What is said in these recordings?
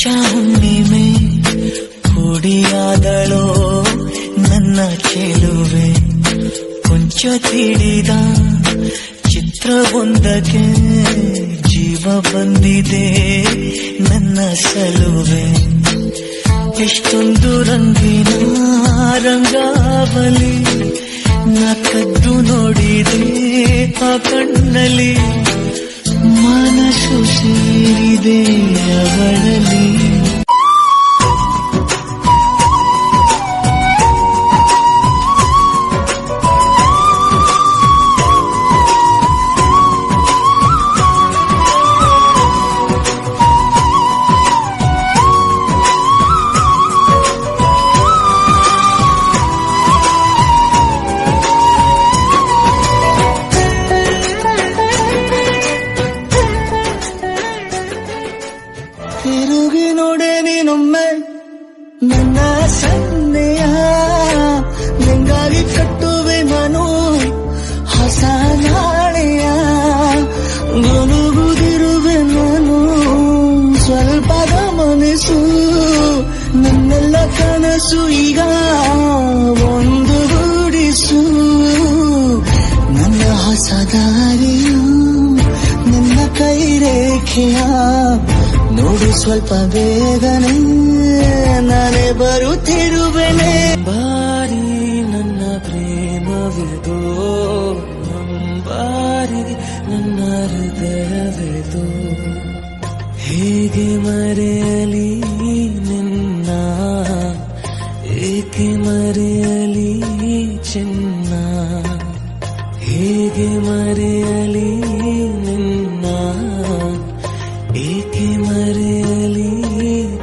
ಹುಣ್ಣಿಮೆ ಹುಡಿಯಾದಳೋ ನನ್ನ ಚೆಲುವೆ ಕೊಂಚ ತಿಳಿದ ಚಿತ್ರವೊಂದಕ್ಕೆ ಜೀವ ಬಂದಿದೆ ನನ್ನ ಸಲುವೆ ಎಷ್ಟೊಂದು ರಂಗಿನ ರಂಗಾವಲಿ ನಾ ಕದ್ದು ನೋಡಿದೆ ಆ ಕಣ್ಣಲ್ಲಿ ಮನಸ್ಸು ಸೇರಿದೆ ಅವಳಲ್ಲಿ ತಿರುಗಿ ನೋಡೆ ನೀನೊಮ್ಮೆ ನನ್ನ ಸನ್ನೆಯ ನಿಂಗಾಗಿ ಕಟ್ಟುವೆ ನಾನು ಹೊಸ ನಾಳೆಯ ಗುನುಗುದಿರುವೆ ನಾನು ಸ್ವಲ್ಪದ ಮನಸ್ಸು ನನ್ನೆಲ್ಲ ಕನಸು ಈಗ ಒಂದು ಗೂಡಿಸು ನನ್ನ ಹೊಸ ದಾರಿಯು ನನ್ನ ಕೈ ರೇಖೆಯ ನೋಡು ಸ್ವಲ್ಪ ಬೇಗನೆ ನಾನೇ ಬರುತ್ತಿರುವೆನೆ ಬಾರಿ ನನ್ನ ಪ್ರೇಮವಿದು ಬಾರಿ ನನ್ನ ಹೃದಯವಿದು ಹೇಗೆ ಮರೆಯಲಿ ನಿನ್ನ ಏಕೆ ಮರೆಯಲಿ ಚಿನ್ನ ಹೇಗೆ ಮರೆಯಲಿ ನಿನ್ನ ಏಕೆ ಮರೆಯಲಿ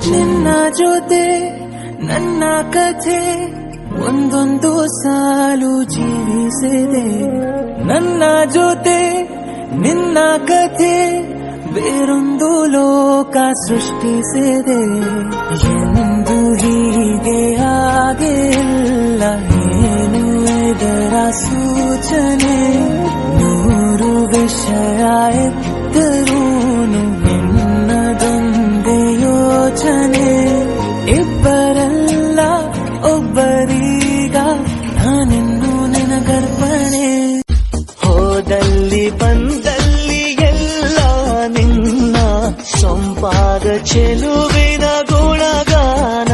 ನಿನ್ನ ಜೊತೆ ನನ್ನ ಕಥೆ ಒಂದೊಂದು ಸಾಲು ಜೀವಿಸಿದೆ ನನ್ನ ಜೊತೆ ನಿನ್ನ ಕಥೆ ಬೇರೊಂದು ಲೋಕ ಸೃಷ್ಟಿಸಿದೆ ಎಂದು ಹೀಗೆ ಆಗಿಲ್ಲ ಏನು ಇದರ ಸೂಚನೆ ನೂರು ವಿಷಯ ಇದ್ದರೂನು ನಿನ್ನದೊಂದೇ ಯೋಚನೆ ಇಬ್ಬರಲ್ಲ ಒಬ್ಬರೀಗ ನಾನಿನ್ನು ನಿನಗರ್ಪಣೆ ಹೋದಲ್ಲಿ ಬಂದಲ್ಲಿ ಎಲ್ಲ ನಿನ್ನ ಸೊಂಪಾದ ಚೆಲುವಿನ ಗುಣಗಾನ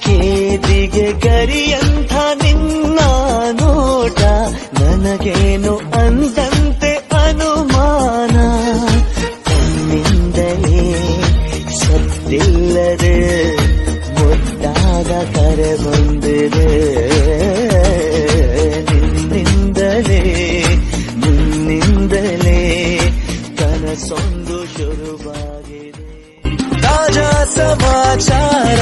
ಕೇದಿಗೆ ಗರಿಯಂಥ ನಿನ್ನ ನೋಟ ನನಗೇನು ಅಂದಂತೆ ಅನುಮಾನ ತನ್ನಿಂದಲೇ ಸತ್ತಿಲ್ಲದೆ ಮುದ್ದಾದ ಕರೆ ಬಂದಿದೆ ನಿನ್ನಿಂದಲೇ ಕನಸೊಂದು ಶುರುವಾಗಿದೆ ತಾಜಾ ಸಮಾಚಾರ